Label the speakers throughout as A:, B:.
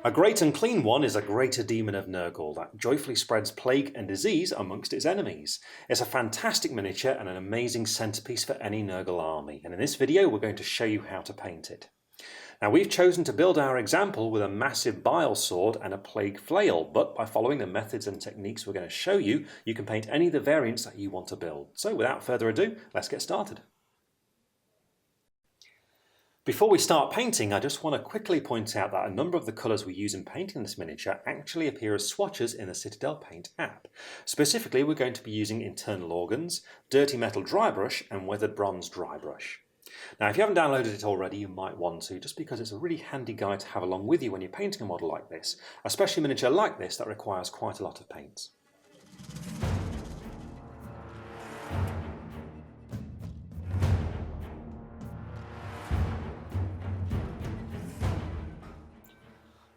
A: A great and clean one is a greater demon of Nurgle that joyfully spreads plague and disease amongst its enemies. It's a fantastic miniature and an amazing centerpiece for any Nurgle army, and in this video we're going to show you how to paint it. Now we've chosen to build our example with a massive bile sword and a plague flail, but by following the methods and techniques we're going to show you, you can paint any of the variants that you want to build. So without further ado, let's get started. Before we start painting, I just want to quickly point out that a number of the colours we use in painting this miniature actually appear as swatches in the Citadel Paint app. Specifically, we're going to be using internal organs, dirty metal dry brush and weathered bronze dry brush. Now, if you haven't downloaded it already, you might want to, just because it's a really handy guide to have along with you when you're painting a model like this, especially a miniature like this that requires quite a lot of paints.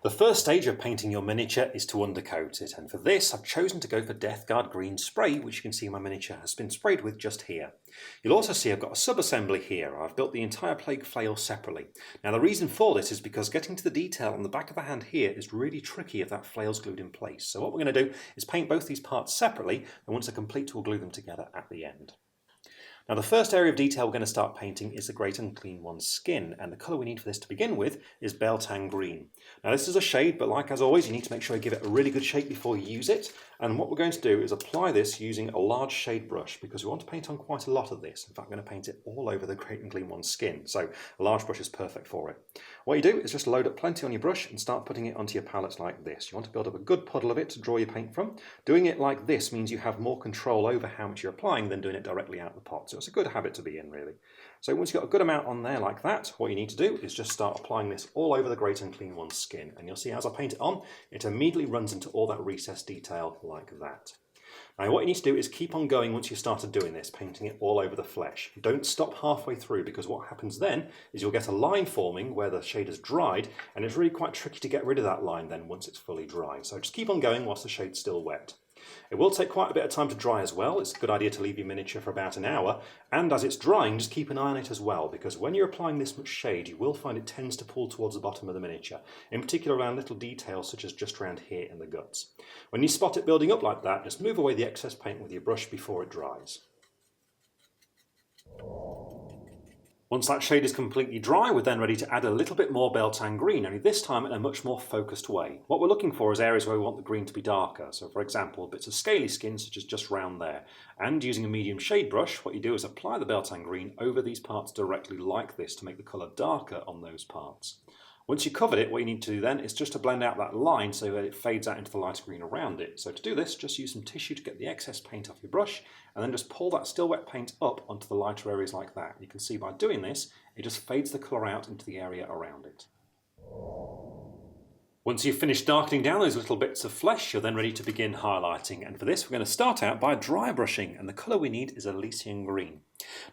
A: The first stage of painting your miniature is to undercoat it, and for this I've chosen to go for Death Guard green spray, which you can see my miniature has been sprayed with just here. You'll also see I've got a sub-assembly here. I've built the entire plague flail separately. Now the reason for this is because getting to the detail on the back of the hand here is really tricky if that flail's glued in place. So what we're going to do is paint both these parts separately, and once they're complete we'll glue them together at the end. Now the first area of detail we're going to start painting is the Great Unclean One's skin, and the colour we need for this to begin with is Beltane Green. Now this is a shade, but like as always you need to make sure you give it a really good shake before you use it, and what we're going to do is apply this using a large shade brush because we want to paint on quite a lot of this. In fact, I'm going to paint it all over the Great Unclean One's skin, so a large brush is perfect for it. What you do is just load up plenty on your brush and start putting it onto your palettes like this. You want to build up a good puddle of it to draw your paint from. Doing it like this means you have more control over how much you're applying than doing it directly out of the pot, so it's a good habit to be in really. So once you've got a good amount on there like that, what you need to do is just start applying this all over the Great Unclean One's skin, and you'll see as I paint it on, it immediately runs into all that recessed detail like that. Now what you need to do is keep on going once you started doing this, painting it all over the flesh. Don't stop halfway through, because what happens then is you'll get a line forming where the shade has dried, and it's really quite tricky to get rid of that line then once it's fully dry. So just keep on going whilst the shade's still wet. It will take quite a bit of time to dry as well. It's a good idea to leave your miniature for about an hour, and as it's drying just keep an eye on it as well, because when you're applying this much shade you will find it tends to pull towards the bottom of the miniature, in particular around little details such as just around here in the guts. When you spot it building up like that, just move away the excess paint with your brush before it dries. Once that shade is completely dry, we're then ready to add a little bit more Beltane Green, only this time in a much more focused way. What we're looking for is areas where we want the green to be darker. So for example, bits of scaly skin such as just round there. And using a medium shade brush, what you do is apply the Beltane Green over these parts directly like this to make the colour darker on those parts. Once you've covered it, what you need to do then is just to blend out that line so that it fades out into the lighter green around it. So to do this, just use some tissue to get the excess paint off your brush, and then just pull that still wet paint up onto the lighter areas like that. You can see by doing this, it just fades the colour out into the area around it. Once you've finished darkening down those little bits of flesh, you're then ready to begin highlighting. And for this, we're going to start out by dry brushing, and the colour we need is Elysian Green.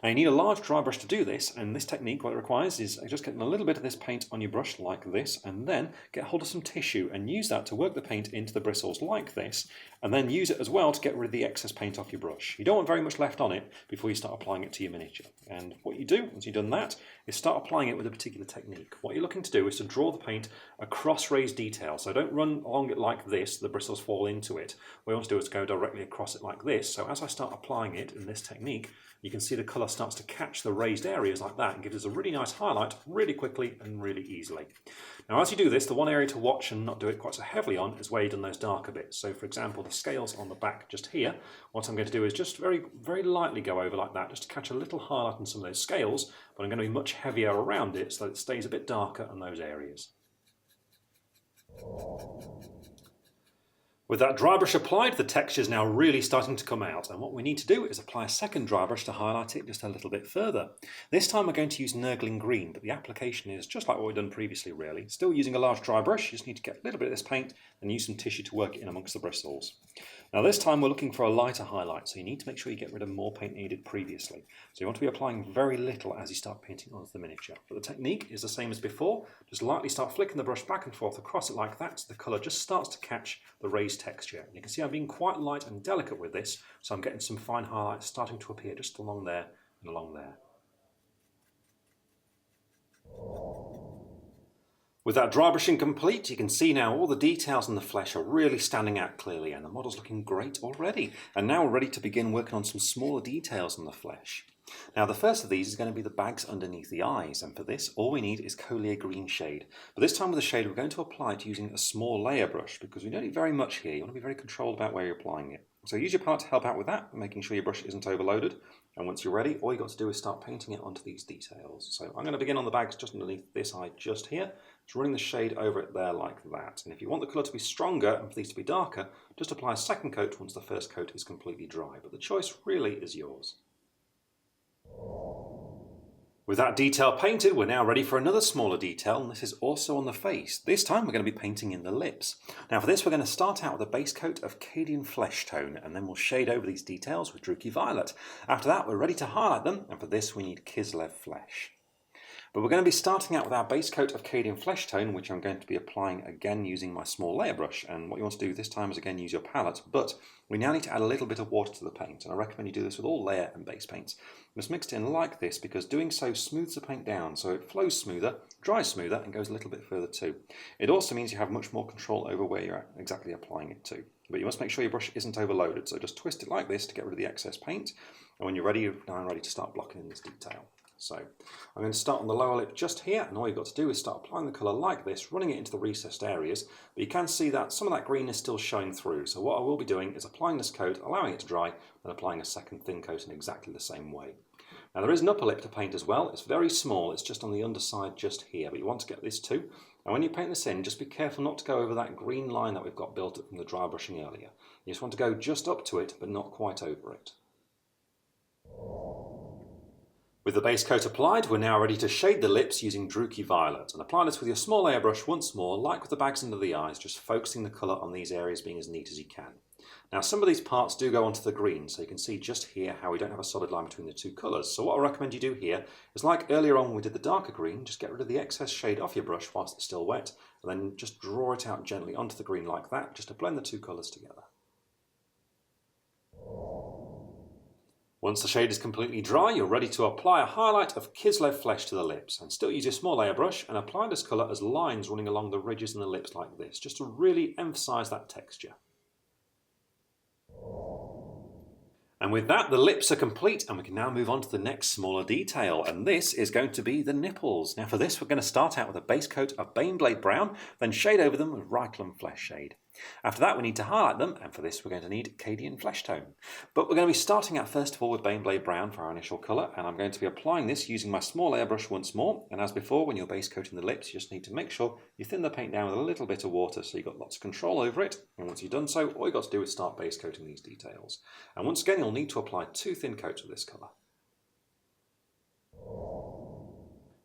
A: Now you need a large dry brush to do this, and this technique what it requires is just getting a little bit of this paint on your brush like this, and then get hold of some tissue and use that to work the paint into the bristles like this, and then use it as well to get rid of the excess paint off your brush. You don't want very much left on it before you start applying it to your miniature. And what you do once you've done that is start applying it with a particular technique. What you're looking to do is to draw the paint across raised detail, so don't run along it like this, the bristles fall into it. What you want to do is go directly across it like this, so as I start applying it in this technique, you can see the colour starts to catch the raised areas like that and gives us a really nice highlight really quickly and really easily. Now as you do this, the one area to watch and not do it quite so heavily on is where you've done those darker bits. So for example, the scales on the back just here, what I'm going to do is just very, very lightly go over like that just to catch a little highlight on some of those scales, but I'm going to be much heavier around it so that it stays a bit darker on those areas. With that dry brush applied, the texture is now really starting to come out, and what we need to do is apply a second dry brush to highlight it just a little bit further. This time we're going to use Nurgling Green, but the application is just like what we've done previously really. Still using a large dry brush, you just need to get a little bit of this paint and use some tissue to work it in amongst the bristles. Now this time we're looking for a lighter highlight, so you need to make sure you get rid of more paint than you did previously. So you want to be applying very little as you start painting onto the miniature. But the technique is the same as before, just lightly start flicking the brush back and forth across it like that, so the colour just starts to catch the raised texture. And you can see I'm being quite light and delicate with this, so I'm getting some fine highlights starting to appear just along there and along there. With that dry brushing complete, you can see now all the details in the flesh are really standing out clearly and the model's looking great already. And now we're ready to begin working on some smaller details in the flesh. Now the first of these is going to be the bags underneath the eyes, and for this all we need is Collier green shade. But this time with the shade we're going to apply it using a small layer brush because we don't need very much here. You want to be very controlled about where you're applying it. So use your palette to help out with that, making sure your brush isn't overloaded. And once you're ready, all you've got to do is start painting it onto these details. So I'm going to begin on the bags just underneath this eye just here. Just running the shade over it there like that. And if you want the colour to be stronger and for these to be darker, just apply a second coat once the first coat is completely dry. But the choice really is yours. With that detail painted, we're now ready for another smaller detail, and this is also on the face. This time we're going to be painting in the lips. Now for this we're going to start out with a base coat of Cadian Flesh Tone, and then we'll shade over these details with Druki Violet. After that we're ready to highlight them, and for this we need Kislev Flesh. But we're going to be starting out with our base coat of Cadian Flesh Tone, which I'm going to be applying again using my small layer brush. And what you want to do this time is again use your palette, but we now need to add a little bit of water to the paint, and I recommend you do this with all layer and base paints. Just mix it in like this because doing so smooths the paint down, so it flows smoother, dries smoother, and goes a little bit further too. It also means you have much more control over where you're exactly applying it to. But you must make sure your brush isn't overloaded, so just twist it like this to get rid of the excess paint, and when you're ready, you're now ready to start blocking in this detail. So I'm going to start on the lower lip just here, and all you've got to do is start applying the colour like this, running it into the recessed areas, but you can see that some of that green is still showing through. So what I will be doing is applying this coat, allowing it to dry, and applying a second thin coat in exactly the same way. Now there is an upper lip to paint as well. It's very small, it's just on the underside just here, but you want to get this too. And when you paint this in, just be careful not to go over that green line that we've got built up from the dry brushing earlier. You just want to go just up to it, but not quite over it. With the base coat applied, we're now ready to shade the lips using Druki Violet, and apply this with your small layer brush once more, like with the bags under the eyes, just focusing the colour on these areas being as neat as you can. Now some of these parts do go onto the green, so you can see just here how we don't have a solid line between the two colours. So what I recommend you do here is, like earlier on when we did the darker green, just get rid of the excess shade off your brush whilst it's still wet, and then just draw it out gently onto the green like that, just to blend the two colours together. Once the shade is completely dry, you're ready to apply a highlight of Kislev Flesh to the lips, and still use your small layer brush and apply this colour as lines running along the ridges in the lips like this, just to really emphasise that texture. And with that, the lips are complete, and we can now move on to the next smaller detail, and this is going to be the nipples. Now for this, we're going to start out with a base coat of Baneblade Brown, then shade over them with Reikland Flesh Shade. After that, we need to highlight them, and for this we're going to need Cadian Flesh Tone. But we're going to be starting out first of all with Baneblade Brown for our initial colour, and I'm going to be applying this using my small layer brush once more. And as before, when you're base coating the lips, you just need to make sure you thin the paint down with a little bit of water so you've got lots of control over it. And once you've done so, all you've got to do is start base coating these details. And once again, you'll need to apply 2 thin coats of this colour.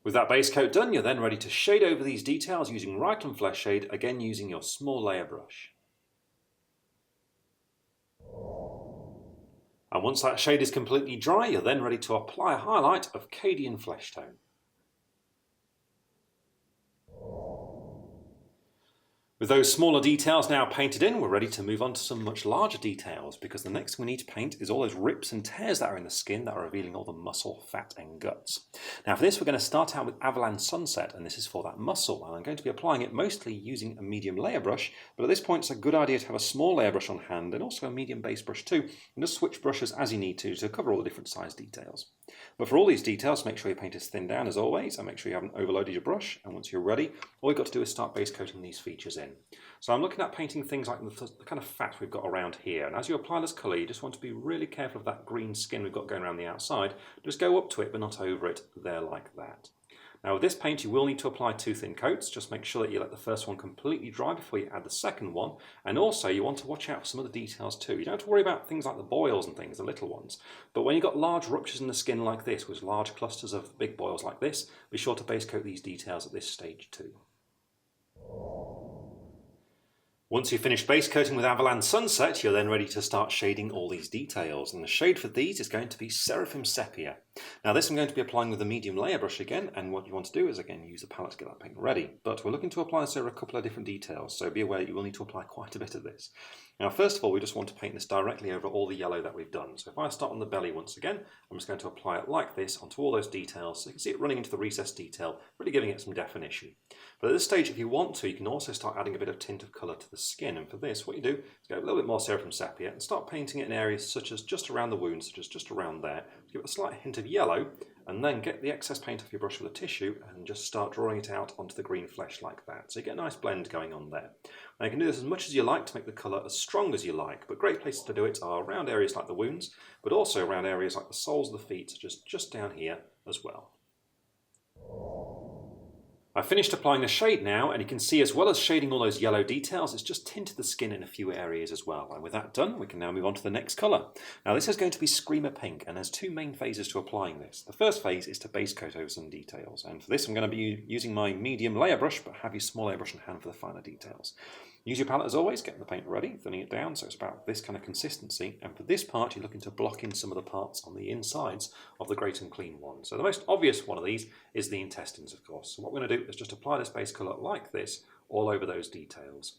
A: With that base coat done, you're then ready to shade over these details using Reikland Flesh Shade, again using your small layer brush. And once that shade is completely dry, you're then ready to apply a highlight of Cadian Flesh Tone. With those smaller details now painted in, we're ready to move on to some much larger details, because the next thing we need to paint is all those rips and tears that are in the skin that are revealing all the muscle, fat and guts. Now for this we're going to start out with Averland Sunset, and this is for that muscle, and I'm going to be applying it mostly using a medium layer brush, but at this point it's a good idea to have a small layer brush on hand and also a medium base brush too, and just switch brushes as you need to cover all the different size details. But for all these details, make sure your paint is thinned down as always, and make sure you haven't overloaded your brush, and once you're ready, all you've got to do is start base coating these features in. So I'm looking at painting things like the kind of fat we've got around here, and as you apply this colour you just want to be really careful of that green skin we've got going around the outside. Just go up to it but not over it, there like that. Now with this paint you will need to apply 2 thin coats. Just make sure that you let the first one completely dry before you add the second one, and also you want to watch out for some of the details too. You don't have to worry about things like the boils and things, the little ones, but when you've got large ruptures in the skin like this with large clusters of big boils like this, be sure to base coat these details at this stage too. Once you've finished base coating with Avalan Sunset, you're then ready to start shading all these details. And the shade for these is going to be Seraphim Sepia. Now this I'm going to be applying with a medium layer brush again, and what you want to do is again use the palette to get that paint ready. But we're looking to apply this over a couple of different details, so be aware you will need to apply quite a bit of this. Now first of all, we just want to paint this directly over all the yellow that we've done. So if I start on the belly once again, I'm just going to apply it like this onto all those details, so you can see it running into the recessed detail, really giving it some definition. But at this stage, if you want to, you can also start adding a bit of tint of colour to the skin. And for this, what you do is go a little bit more Seraphim Sepia and start painting it in areas such as just around the wound, such as just around there. Give it a slight hint of yellow, and then get the excess paint off your brush with a tissue and just start drawing it out onto the green flesh like that. So you get a nice blend going on there. Now you can do this as much as you like to make the colour as strong as you like, but great places to do it are around areas like the wounds, but also around areas like the soles of the feet, such as just down here as well. I've finished applying the shade now, and you can see as well as shading all those yellow details, it's just tinted the skin in a few areas as well. And with that done, we can now move on to the next colour. Now this is going to be Screamer Pink, and there's two main phases to applying this. The first phase is to base coat over some details, and for this I'm going to be using my medium layer brush, but have your small layer brush in hand for the finer details. Use your palette as always, getting the paint ready, thinning it down so it's about this kind of consistency, and for this part you're looking to block in some of the parts on the insides of the Great Unclean one. So the most obvious one of these is the intestines, of course. So what we're going to do is just apply this base colour like this all over those details.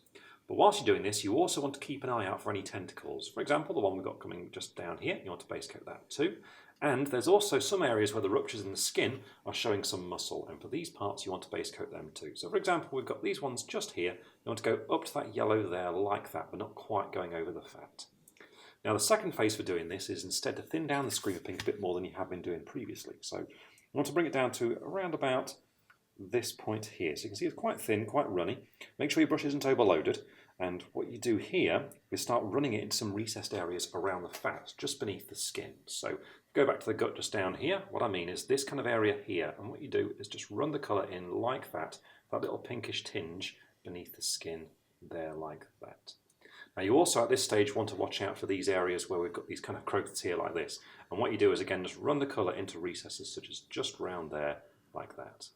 A: But whilst you're doing this, you also want to keep an eye out for any tentacles. For example, the one we've got coming just down here, you want to base coat that too. And there's also some areas where the ruptures in the skin are showing some muscle, and for these parts you want to base coat them too. So for example, we've got these ones just here. You want to go up to that yellow there like that, but not quite going over the fat. Now the second phase for doing this is instead to thin down the Screamer Pink a bit more than you have been doing previously. So you want to bring it down to around about this point here. So you can see it's quite thin, quite runny. Make sure your brush isn't overloaded. And what you do here is start running it into some recessed areas around the fat, just beneath the skin. So go back to the gut just down here. What I mean is this kind of area here. And what you do is just run the colour in like that little pinkish tinge beneath the skin there like that. Now you also at this stage want to watch out for these areas where we've got these kind of growths here like this. And what you do is again just run the colour into recesses such as just round there like that.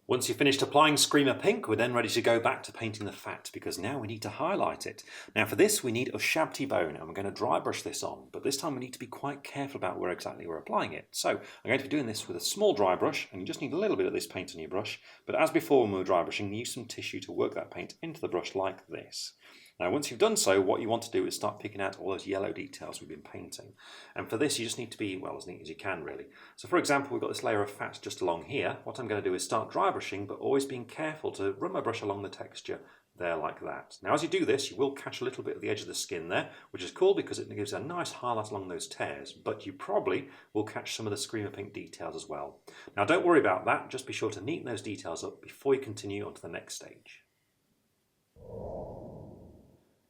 A: Once you've finished applying Screamer Pink, we're then ready to go back to painting the fat, because now we need to highlight it. Now for this we need Ushabti bone, and we're going to dry brush this on, but this time we need to be quite careful about where exactly we're applying it. So I'm going to be doing this with a small dry brush, and you just need a little bit of this paint on your brush, but as before when we were dry brushing, use some tissue to work that paint into the brush like this. Now once you've done so, what you want to do is start picking out all those yellow details we've been painting. And for this you just need to be, well, as neat as you can really. So for example, we've got this layer of fat just along here. What I'm going to do is start dry brushing, but always being careful to run my brush along the texture there like that. Now as you do this, you will catch a little bit of the edge of the skin there, which is cool because it gives a nice highlight along those tears, but you probably will catch some of the Screamer Pink details as well. Now don't worry about that, just be sure to neaten those details up before you continue on to the next stage.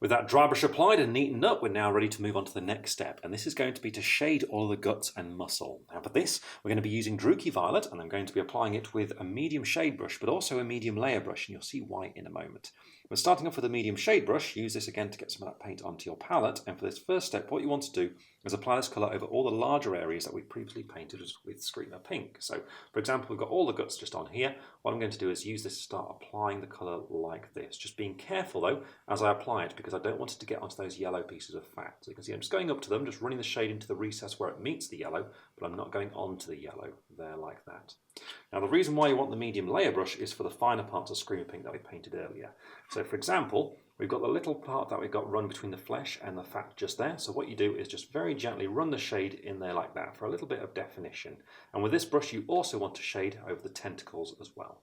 A: With that dry brush applied and neatened up, we're now ready to move on to the next step, and this is going to be to shade all of the guts and muscle. Now for this, we're going to be using Druki Violet, and I'm going to be applying it with a medium shade brush, but also a medium layer brush, and you'll see why in a moment. But starting off with a medium shade brush, use this again to get some of that paint onto your palette, and for this first step, what you want to do is apply this colour over all the larger areas that we've previously painted with Screamer Pink. So, for example, we've got all the guts just on here. What I'm going to do is use this to start applying the colour like this. Just being careful, though, as I apply it, because I don't want it to get onto those yellow pieces of fat. So you can see I'm just going up to them, just running the shade into the recess where it meets the yellow, but I'm not going onto the yellow there like that. Now, the reason why you want the medium layer brush is for the finer parts of Screamer Pink that we painted earlier. So, for example, we've got the little part that we've got run between the flesh and the fat just there. So what you do is just very gently run the shade in there like that for a little bit of definition. And with this brush, you also want to shade over the tentacles as well.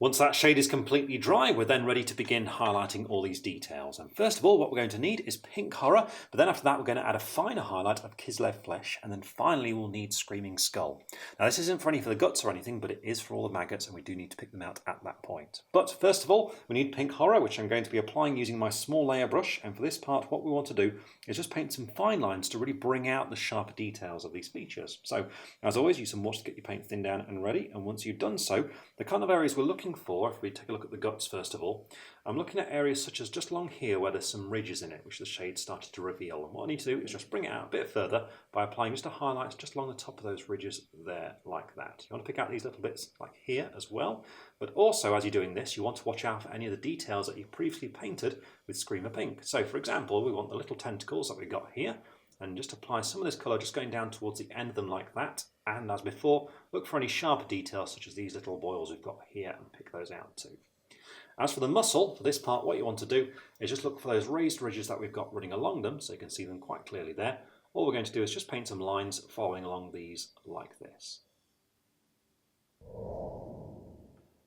A: Once that shade is completely dry, we're then ready to begin highlighting all these details. And first of all, what we're going to need is Pink Horror, but then after that we're going to add a finer highlight of Kislev Flesh, and then finally we'll need Screaming Skull. Now this isn't for any for the guts or anything, but it is for all the maggots, and we do need to pick them out at that point. But first of all, we need Pink Horror, which I'm going to be applying using my small layer brush, and for this part what we want to do is just paint some fine lines to really bring out the sharper details of these features. So as always, use some water to get your paint thinned down and ready, and once you've done so, the kind of areas we're looking looking for, if we take a look at the guts first of all, I'm looking at areas such as just along here where there's some ridges in it, which the shade started to reveal. And what I need to do is just bring it out a bit further by applying just a highlight just along the top of those ridges there, like that. You want to pick out these little bits like here as well, but also as you're doing this, you want to watch out for any of the details that you previously painted with Screamer Pink. So for example, we want the little tentacles that we've got here, and just apply some of this colour just going down towards the end of them like that. And as before, look for any sharper details such as these little boils we've got here and pick those out too. As for the muscle, for this part, what you want to do is just look for those raised ridges that we've got running along them, so you can see them quite clearly there. All we're going to do is just paint some lines following along these like this.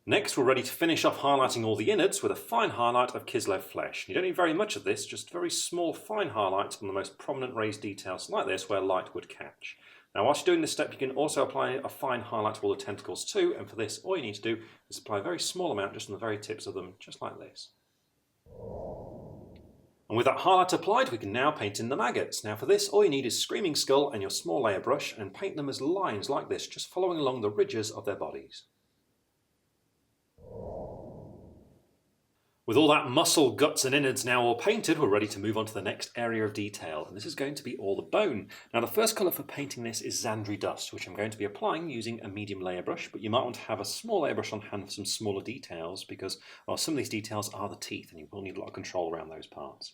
A: Next, we're ready to finish off highlighting all the innards with a fine highlight of Kislev flesh. You don't need very much of this, just very small fine highlights on the most prominent raised details like this where light would catch. Now whilst you're doing this step, you can also apply a fine highlight to all the tentacles too, and for this all you need to do is apply a very small amount just on the very tips of them, just like this. And with that highlight applied, we can now paint in the maggots. Now for this, all you need is Screaming Skull and your small layer brush, and paint them as lines like this, just following along the ridges of their bodies. With all that muscle, guts and innards now all painted, we're ready to move on to the next area of detail, and this is going to be all the bone. Now the first colour for painting this is Zandri Dust, which I'm going to be applying using a medium layer brush, but you might want to have a small layer brush on hand for some smaller details because, well, some of these details are the teeth and you will need a lot of control around those parts.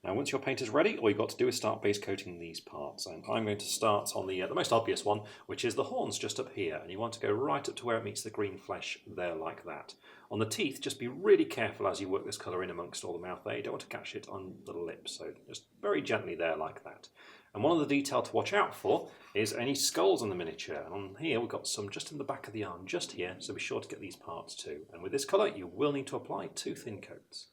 A: Now once your paint is ready, all you've got to do is start base coating these parts, and I'm going to start on the most obvious one, which is the horns just up here, and you want to go right up to where it meets the green flesh there like that. On the teeth, just be really careful as you work this colour in amongst all the mouth there. You don't want to catch it on the lips, so just very gently there like that. And one of the detail to watch out for is any skulls on the miniature. And on here we've got some just in the back of the arm, just here, so be sure to get these parts too. And with this colour you will need to apply 2 thin coats.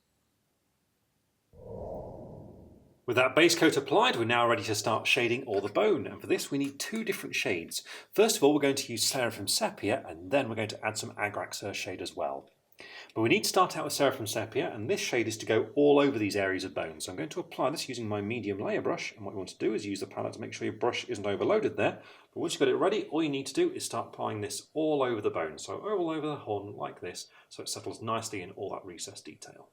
A: With that base coat applied, we're now ready to start shading all the bone, and for this we need 2 different shades. First of all, we're going to use Seraphim Sepia, and then we're going to add some Agrax Earthshade as well. But we need to start out with Seraphim Sepia, and this shade is to go all over these areas of bone. So I'm going to apply this using my medium layer brush, and what you want to do is use the palette to make sure your brush isn't overloaded there. But once you've got it ready, all you need to do is start applying this all over the bone, so all over the horn like this, so it settles nicely in all that recessed detail.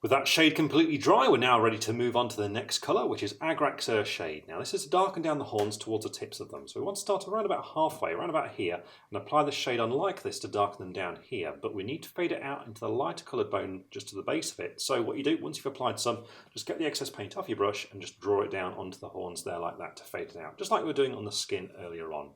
A: With that shade completely dry, we're now ready to move on to the next colour, which is Agrax Earthshade. Now this is to darken down the horns towards the tips of them. So we want to start around about halfway, around about here, and apply the shade on like this to darken them down here. But we need to fade it out into the lighter coloured bone just to the base of it. So what you do, once you've applied some, just get the excess paint off your brush and just draw it down onto the horns there like that to fade it out, just like we were doing on the skin earlier on.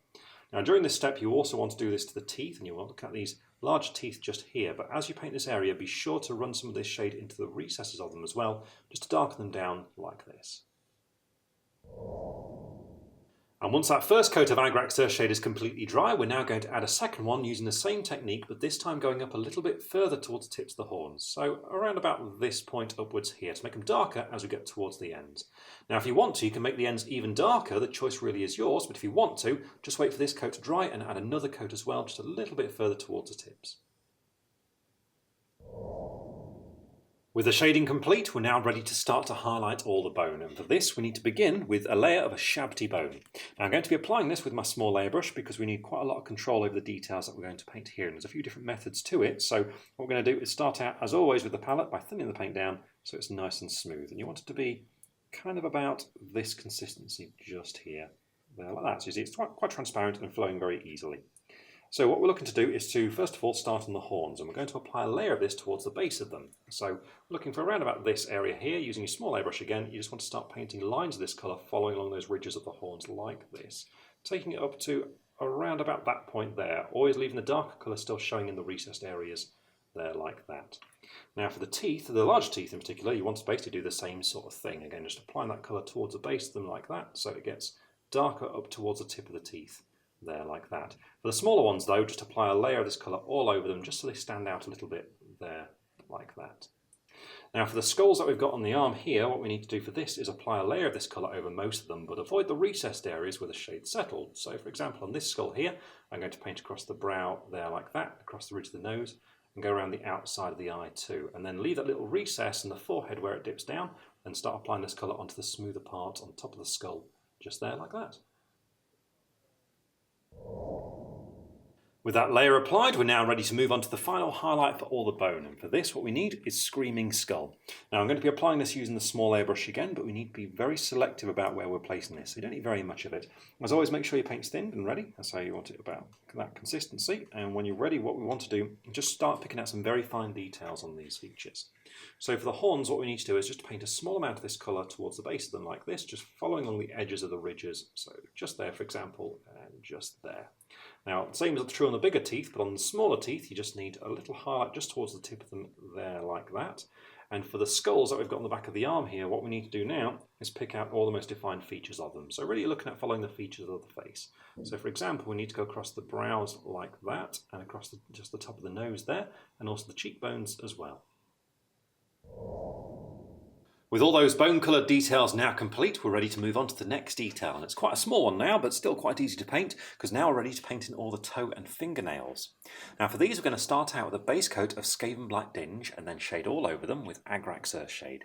A: Now during this step you also want to do this to the teeth, and you want to cut these large teeth just here, but as you paint this area be sure to run some of this shade into the recesses of them as well, just to darken them down like this. And once that first coat of Agrax Earthshade is completely dry, we're now going to add a second one using the same technique, but this time going up a little bit further towards the tips of the horns. So around about this point upwards here to make them darker as we get towards the ends. Now if you want to, you can make the ends even darker, the choice really is yours, but if you want to, just wait for this coat to dry and add another coat as well, just a little bit further towards the tips. With the shading complete, we're now ready to start to highlight all the bone, and for this we need to begin with a layer of a Shabti bone. Now I'm going to be applying this with my small layer brush because we need quite a lot of control over the details that we're going to paint here, and there's a few different methods to it. So what we're going to do is start out as always with the palette by thinning the paint down so it's nice and smooth, and you want it to be kind of about this consistency just here, there like that. So you see it's quite transparent and flowing very easily. So what we're looking to do is to first of all start on the horns, and we're going to apply a layer of this towards the base of them. So looking for around about this area here, using your small layer brush again, you just want to start painting lines of this colour following along those ridges of the horns like this, taking it up to around about that point there, always leaving the darker colour still showing in the recessed areas there like that. Now for the teeth, the large teeth in particular, you want to basically do the same sort of thing, again just applying that colour towards the base of them like that, so it gets darker up towards the tip of the teeth. There like that. For the smaller ones though, just apply a layer of this colour all over them just so they stand out a little bit there like that. Now for the skulls that we've got on the arm here, what we need to do for this is apply a layer of this colour over most of them, but avoid the recessed areas where the shade settled. So for example on this skull here, I'm going to paint across the brow there like that, across the ridge of the nose, and go around the outside of the eye too, and then leave that little recess in the forehead where it dips down, and start applying this colour onto the smoother part on top of the skull, just there like that. With that layer applied, we're now ready to move on to the final highlight for all the bone. And for this, what we need is Screaming Skull. Now, I'm going to be applying this using the small airbrush again, but we need to be very selective about where we're placing this. So you don't need very much of it. As always, make sure your paint's thin and ready. That's how you want it, about that consistency. And when you're ready, what we want to do is just start picking out some very fine details on these features. So for the horns, what we need to do is just paint a small amount of this colour towards the base of them like this, just following along the edges of the ridges. So just there, for example, and just there. Now, same is true on the bigger teeth, but on the smaller teeth, you just need a little highlight just towards the tip of them there like that. And for the skulls that we've got on the back of the arm here, what we need to do now is pick out all the most defined features of them. So really you're looking at following the features of the face. So for example, we need to go across the brows like that, and across just the top of the nose there, and also the cheekbones as well. With all those bone coloured details now complete, we're ready to move on to the next detail. And it's quite a small one now, but still quite easy to paint, because now we're ready to paint in all the toe and fingernails. Now for these, we're going to start out with a base coat of Skaven Black Dinge, and then shade all over them with Agrax Earthshade.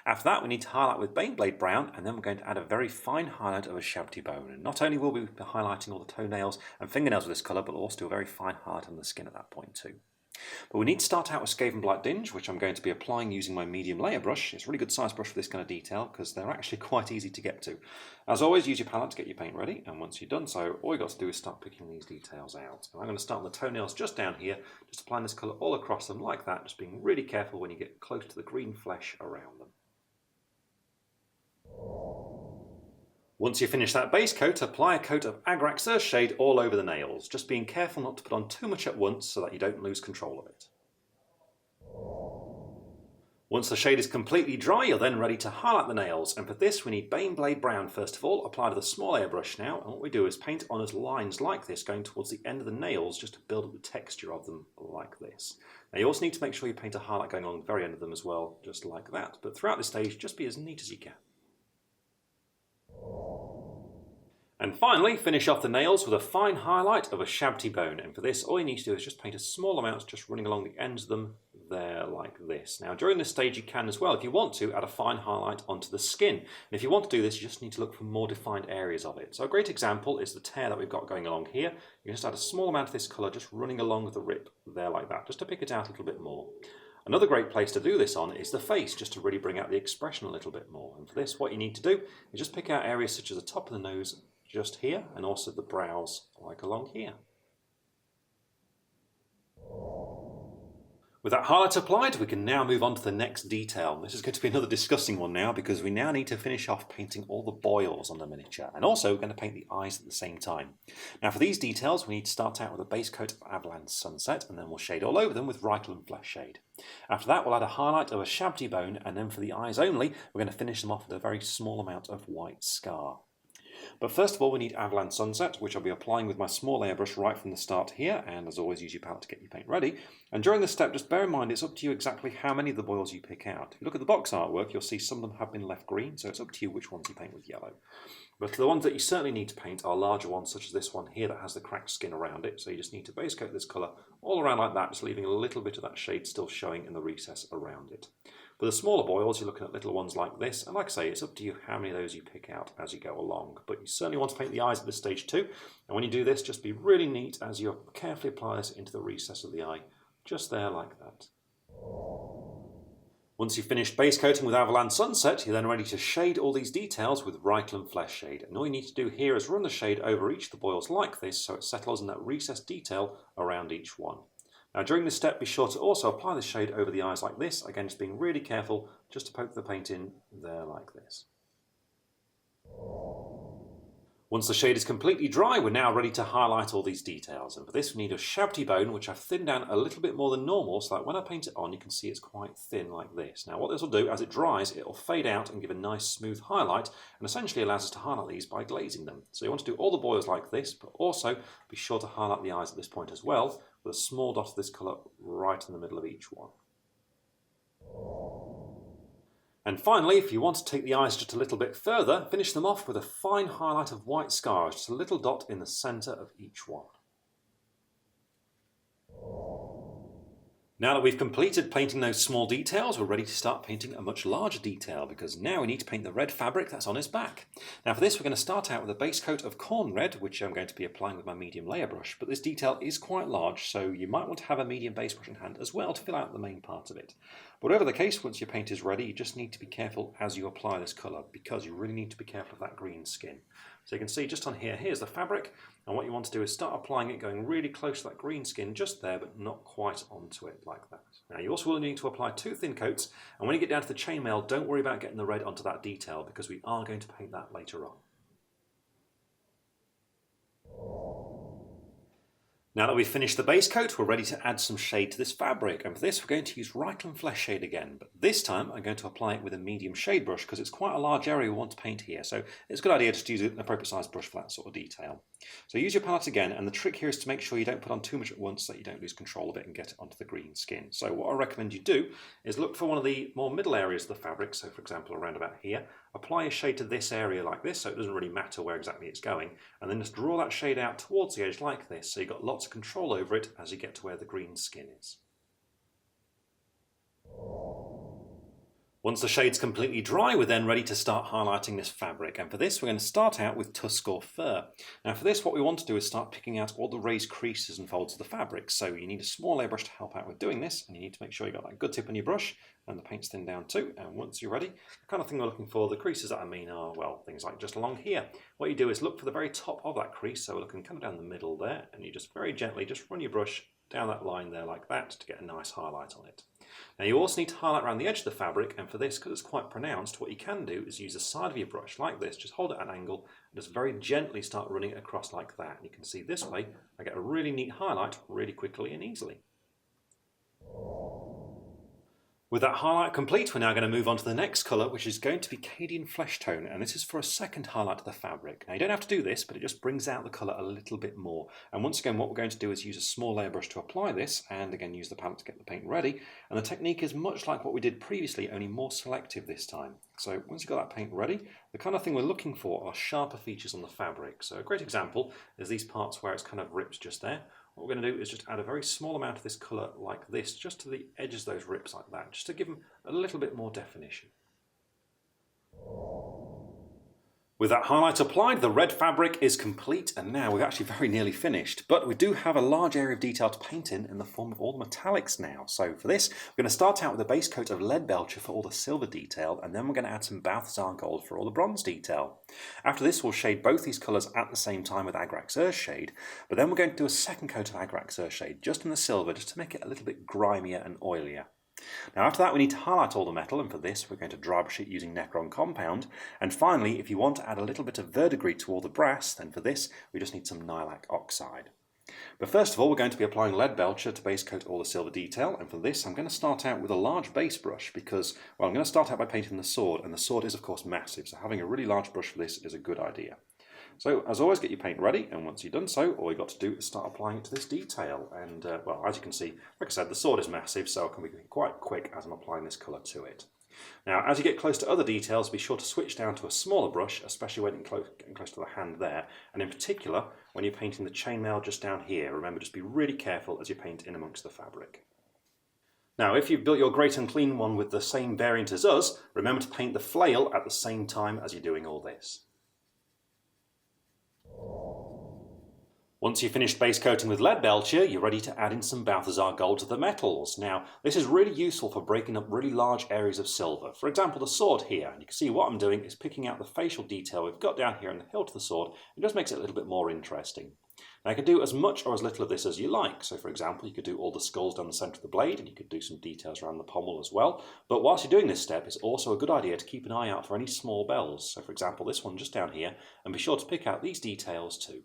A: After that, we need to highlight with Baneblade Brown, and then we're going to add a very fine highlight of a Shabty Bone. And not only will we be highlighting all the toenails and fingernails with this colour, but we'll also do a very fine highlight on the skin at that point too. But we need to start out with Skaven Black Dinge, which I'm going to be applying using my medium layer brush. It's a really good size brush for this kind of detail because they're actually quite easy to get to. As always, use your palette to get your paint ready, and once you've done so, all you've got to do is start picking these details out. And I'm going to start on the toenails just down here, just applying this colour all across them like that, just being really careful when you get close to the green flesh around them. Once you finish that base coat, apply a coat of Agrax Earthshade all over the nails, just being careful not to put on too much at once so that you don't lose control of it. Once the shade is completely dry, you're then ready to highlight the nails, and for this we need Baneblade Brown first of all, applied with a small airbrush now, and what we do is paint on as lines like this going towards the end of the nails just to build up the texture of them like this. Now you also need to make sure you paint a highlight going along the very end of them as well, just like that, but throughout this stage just be as neat as you can. And finally, finish off the nails with a fine highlight of a Shabty Bone. And for this, all you need to do is just paint a small amount, just running along the ends of them there like this. Now, during this stage, you can as well, if you want to, add a fine highlight onto the skin. And if you want to do this, you just need to look for more defined areas of it. So a great example is the tear that we've got going along here. You just add a small amount of this colour just running along the rip there like that, just to pick it out a little bit more. Another great place to do this on is the face, just to really bring out the expression a little bit more. And for this, what you need to do is just pick out areas such as the top of the nose, just here, and also the brows, like along here. With that highlight applied, we can now move on to the next detail. This is going to be another disgusting one now, because we now need to finish off painting all the boils on the miniature, and also we're going to paint the eyes at the same time. Now for these details, we need to start out with a base coat of Avalon Sunset, and then we'll shade all over them with Reikland Flesh Shade. After that, we'll add a highlight of a Shabty Bone, and then for the eyes only, we're going to finish them off with a very small amount of White Scar. But first of all, we need Avalon Sunset, which I'll be applying with my small airbrush right from the start here, and as always, use your palette to get your paint ready. And during this step, just bear in mind, it's up to you exactly how many of the boils you pick out. If you look at the box artwork, you'll see some of them have been left green, so it's up to you which ones you paint with yellow. But the ones that you certainly need to paint are larger ones, such as this one here that has the cracked skin around it, so you just need to base coat this colour all around like that, just leaving a little bit of that shade still showing in the recess around it. For the smaller boils, you're looking at little ones like this, and like I say, it's up to you how many of those you pick out as you go along. But you certainly want to paint the eyes at this stage too, and when you do this, just be really neat as you carefully apply this into the recess of the eye, just there like that. Once you've finished base coating with Avalon Sunset, you're then ready to shade all these details with Reikland Flesh Shade. And all you need to do here is run the shade over each of the boils like this, so it settles in that recessed detail around each one. Now during this step, be sure to also apply the shade over the eyes like this, again just being really careful just to poke the paint in there like this. Once the shade is completely dry, we're now ready to highlight all these details, and for this we need a Shabty Bone, which I've thinned down a little bit more than normal, so that when I paint it on you can see it's quite thin like this. Now what this will do, as it dries, it will fade out and give a nice smooth highlight, and essentially allows us to highlight these by glazing them. So you want to do all the boils like this, but also be sure to highlight the eyes at this point as well, with a small dot of this colour right in the middle of each one. And finally, if you want to take the eyes just a little bit further, finish them off with a fine highlight of White Scar, just a little dot in the centre of each one. Now that we've completed painting those small details, we're ready to start painting a much larger detail because now we need to paint the red fabric that's on his back. Now for this we're going to start out with a base coat of corn red, which I'm going to be applying with my medium layer brush, but this detail is quite large, so you might want to have a medium base brush in hand as well to fill out the main part of it. But whatever the case, once your paint is ready, you just need to be careful as you apply this colour because you really need to be careful of that green skin. So you can see just on here, here's the fabric, and what you want to do is start applying it going really close to that green skin just there, but not quite onto it like that. Now you also will need to apply 2 thin coats, and when you get down to the chainmail, don't worry about getting the red onto that detail because we are going to paint that later on. Now that we've finished the base coat, we're ready to add some shade to this fabric, and for this we're going to use Reikland Flesh Shade again, but this time I'm going to apply it with a medium shade brush because it's quite a large area we want to paint here, so it's a good idea just to use an appropriate size brush for that sort of detail. So use your palette again, and the trick here is to make sure you don't put on too much at once so that you don't lose control of it and get it onto the green skin. So what I recommend you do is look for one of the more middle areas of the fabric, so for example around about here, apply a shade to this area like this so it doesn't really matter where exactly it's going, and then just draw that shade out towards the edge like this so you've got lots of control over it as you get to where the green skin is. Once the shade's completely dry, we're then ready to start highlighting this fabric, and for this we're going to start out with tusk or fur. Now for this what we want to do is start picking out all the raised creases and folds of the fabric, so you need a small airbrush to help out with doing this, and you need to make sure you've got that good tip on your brush and the paint's thinned down too. And once you're ready, the kind of thing we're looking for, the creases that I mean are, well, things like just along here. What you do is look for the very top of that crease, so we're looking kind of down the middle there, and you just very gently just run your brush down that line there like that to get a nice highlight on it. Now you also need to highlight around the edge of the fabric, and for this, because it's quite pronounced, what you can do is use the side of your brush like this, just hold it at an angle and just very gently start running it across like that. And you can see this way I get a really neat highlight really quickly and easily. With that highlight complete, we're now going to move on to the next colour, which is going to be Cadian Flesh Tone, and this is for a second highlight to the fabric. Now you don't have to do this, but it just brings out the colour a little bit more. And once again, what we're going to do is use a small layer brush to apply this, and again use the palette to get the paint ready. And the technique is much like what we did previously, only more selective this time. So once you've got that paint ready, the kind of thing we're looking for are sharper features on the fabric. So a great example is these parts where it's kind of ripped just there. What we're going to do is just add a very small amount of this colour like this, just to the edges of those rips like that, just to give them a little bit more definition. With that highlight applied, the red fabric is complete, and now we're actually very nearly finished. But we do have a large area of detail to paint in the form of all the metallics now. So for this, we're going to start out with a base coat of Leadbelcher for all the silver detail, and then we're going to add some Balthasar Gold for all the bronze detail. After this, we'll shade both these colours at the same time with Agrax Earthshade, but then we're going to do a second coat of Agrax Earthshade just in the silver, just to make it a little bit grimier and oilier. Now after that we need to highlight all the metal, and for this we're going to dry brush it using Necron Compound. And finally, if you want to add a little bit of verdigris to all the brass, then for this we just need some Nailac Oxide. But first of all we're going to be applying Leadbelcher to base coat all the silver detail, and for this I'm going to start out with a large base brush because, well, I'm going to start out by painting the sword, and the sword is of course massive, so having a really large brush for this is a good idea. So as always, get your paint ready, and once you've done so, all you've got to do is start applying it to this detail. And well, as you can see, like I said, the sword is massive, so I can be quite quick as I'm applying this colour to it. Now, as you get close to other details, be sure to switch down to a smaller brush, especially when getting close to the hand there, and in particular, when you're painting the chainmail just down here. Remember, just be really careful as you paint in amongst the fabric. Now, if you've built your Great Unclean one with the same variant as us, remember to paint the flail at the same time as you're doing all this. Once you've finished base coating with Leadbelcher, you're ready to add in some Balthasar Gold to the metals. Now, this is really useful for breaking up really large areas of silver. For example, the sword here. And you can see what I'm doing is picking out the facial detail we've got down here in the hilt of the sword. It just makes it a little bit more interesting. Now, you can do as much or as little of this as you like. So, for example, you could do all the skulls down the centre of the blade, and you could do some details around the pommel as well. But whilst you're doing this step, it's also a good idea to keep an eye out for any small bells. So, for example, this one just down here, and be sure to pick out these details too.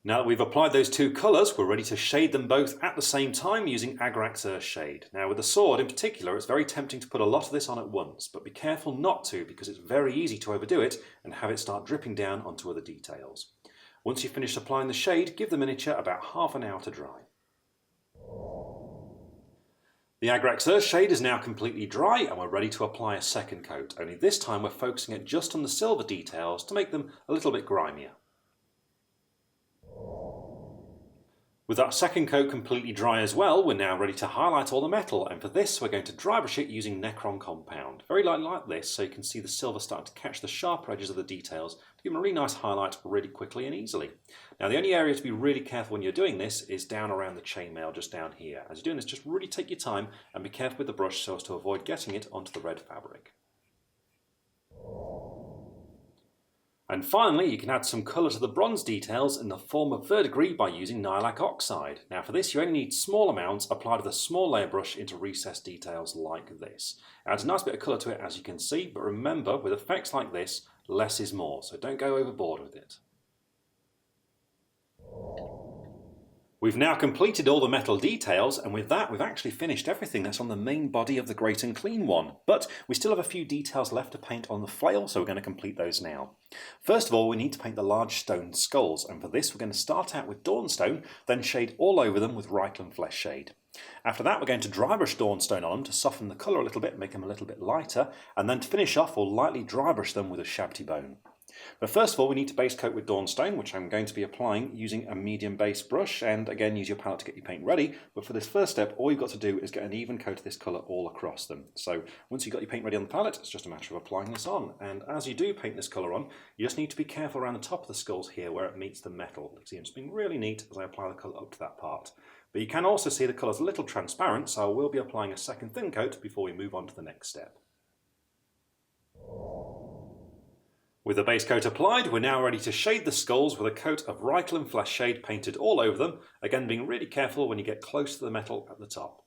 A: Now that we've applied those two colours, we're ready to shade them both at the same time using Agrax Earthshade. Now with the sword in particular, it's very tempting to put a lot of this on at once, but be careful not to because it's very easy to overdo it and have it start dripping down onto other details. Once you've finished applying the shade, give the miniature about half an hour to dry. The Agrax Earthshade is now completely dry and we're ready to apply a second coat, only this time we're focusing it just on the silver details to make them a little bit grimier. With that second coat completely dry as well, we're now ready to highlight all the metal, and for this we're going to dry brush it using Necron Compound. Very lightly like this, so you can see the silver starting to catch the sharper edges of the details to give them a really nice highlight really quickly and easily. Now the only area to be really careful when you're doing this is down around the chainmail, just down here. As you're doing this, just really take your time and be careful with the brush so as to avoid getting it onto the red fabric. And finally, you can add some colour to the bronze details in the form of verdigris by using Nailac Oxide. Now for this you only need small amounts applied with a small layer brush into recessed details like this. It adds a nice bit of colour to it as you can see, but remember with effects like this, less is more, so don't go overboard with it. We've now completed all the metal details, and with that we've actually finished everything that's on the main body of the Great Unclean One. But we still have a few details left to paint on the flail, so we're going to complete those now. First of all, we need to paint the large stone skulls, and for this we're going to start out with Dawnstone, then shade all over them with Reikland Flesh Shade. After that we're going to dry brush Dawnstone on them to soften the colour a little bit, make them a little bit lighter, and then to finish off we'll lightly dry brush them with a Shabti Bone. But first of all we need to base coat with Dawnstone, which I'm going to be applying using a medium base brush, and again use your palette to get your paint ready. But for this first step all you've got to do is get an even coat of this colour all across them. So once you've got your paint ready on the palette, it's just a matter of applying this on. And as you do paint this colour on, you just need to be careful around the top of the skulls here where it meets the metal. You see I'm just being really neat as I apply the colour up to that part. But you can also see the colour's a little transparent, so I will be applying a second thin coat before we move on to the next step. With the base coat applied, we're now ready to shade the skulls with a coat of Reikland Flesh Shade painted all over them, again being really careful when you get close to the metal at the top.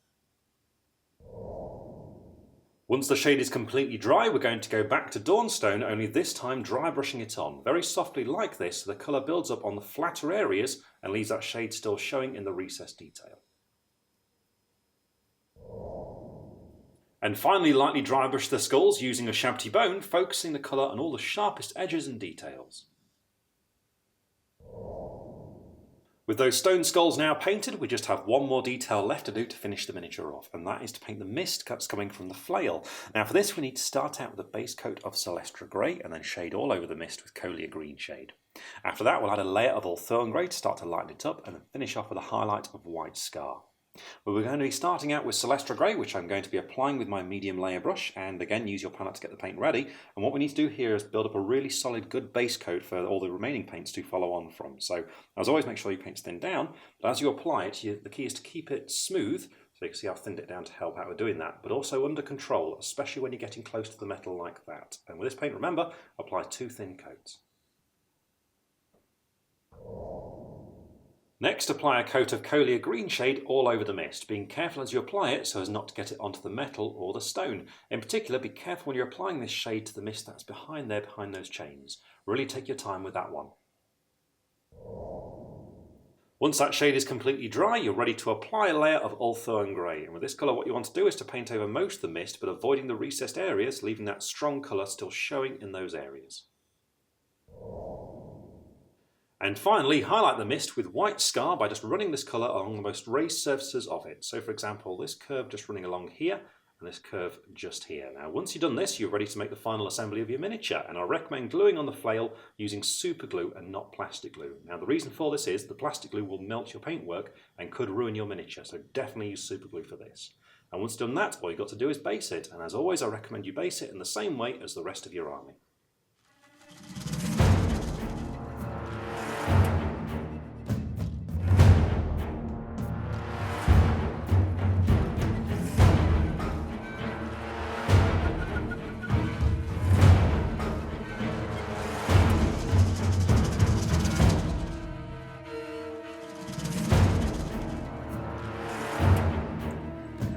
A: Once the shade is completely dry, we're going to go back to Dawnstone, only this time dry brushing it on, very softly like this, so the colour builds up on the flatter areas and leaves that shade still showing in the recessed detail. And finally lightly dry brush the skulls using a Shabti Bone, focusing the colour on all the sharpest edges and details. With those stone skulls now painted, we just have one more detail left to do to finish the miniature off, and that is to paint the mist cuts coming from the flail. Now for this we need to start out with a base coat of Celestra Grey and then shade all over the mist with Colia Green Shade. After that we'll add a layer of Ulthuan Grey to start to lighten it up, and then finish off with a highlight of White Scar. But we're going to be starting out with Celestra Grey, which I'm going to be applying with my medium layer brush, and again use your palette to get the paint ready. And what we need to do here is build up a really solid good base coat for all the remaining paints to follow on from. So as always, make sure your paint's thinned down, but as you apply it, the key is to keep it smooth, so you can see I've thinned it down to help out with doing that, but also under control, especially when you're getting close to the metal like that. And with this paint, remember, apply 2 thin coats. Next, apply a coat of Colia Green Shade all over the mist, being careful as you apply it so as not to get it onto the metal or the stone. In particular, be careful when you're applying this shade to the mist that's behind those chains. Really take your time with that one. Once that shade is completely dry, you're ready to apply a layer of Ulthuan Grey. And with this colour, what you want to do is to paint over most of the mist, but avoiding the recessed areas, leaving that strong colour still showing in those areas. And finally, highlight the mist with White Scar by just running this colour along the most raised surfaces of it. So for example, this curve just running along here, and this curve just here. Now once you've done this, you're ready to make the final assembly of your miniature, and I recommend gluing on the flail using super glue and not plastic glue. Now the reason for this is the plastic glue will melt your paintwork and could ruin your miniature, so definitely use super glue for this. And once you've done that, all you've got to do is base it, and as always I recommend you base it in the same way as the rest of your army.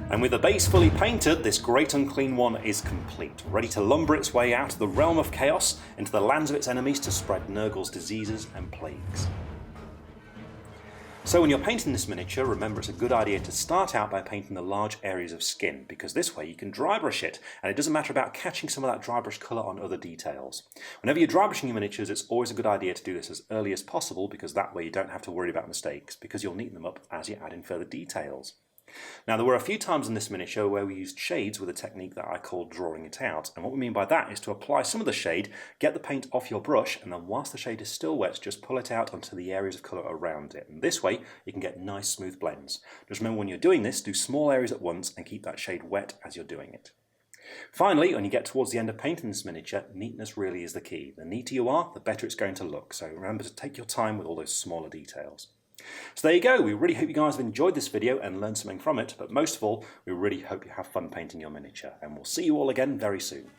A: And with the base fully painted, this Great Unclean One is complete, ready to lumber its way out of the realm of chaos into the lands of its enemies to spread Nurgle's diseases and plagues. So when you're painting this miniature, remember it's a good idea to start out by painting the large areas of skin, because this way you can dry brush it, and it doesn't matter about catching some of that dry brush colour on other details. Whenever you're dry brushing your miniatures, it's always a good idea to do this as early as possible, because that way you don't have to worry about mistakes, because you'll neaten them up as you add in further details. Now, there were a few times in this miniature where we used shades with a technique that I call drawing it out. And what we mean by that is to apply some of the shade, get the paint off your brush, and then whilst the shade is still wet, just pull it out onto the areas of colour around it. And this way, you can get nice smooth blends. Just remember when you're doing this, do small areas at once and keep that shade wet as you're doing it. Finally, when you get towards the end of painting this miniature, neatness really is the key. The neater you are, the better it's going to look. So remember to take your time with all those smaller details. So there you go. We really hope you guys have enjoyed this video and learned something from it. But most of all, we really hope you have fun painting your miniature. And we'll see you all again very soon.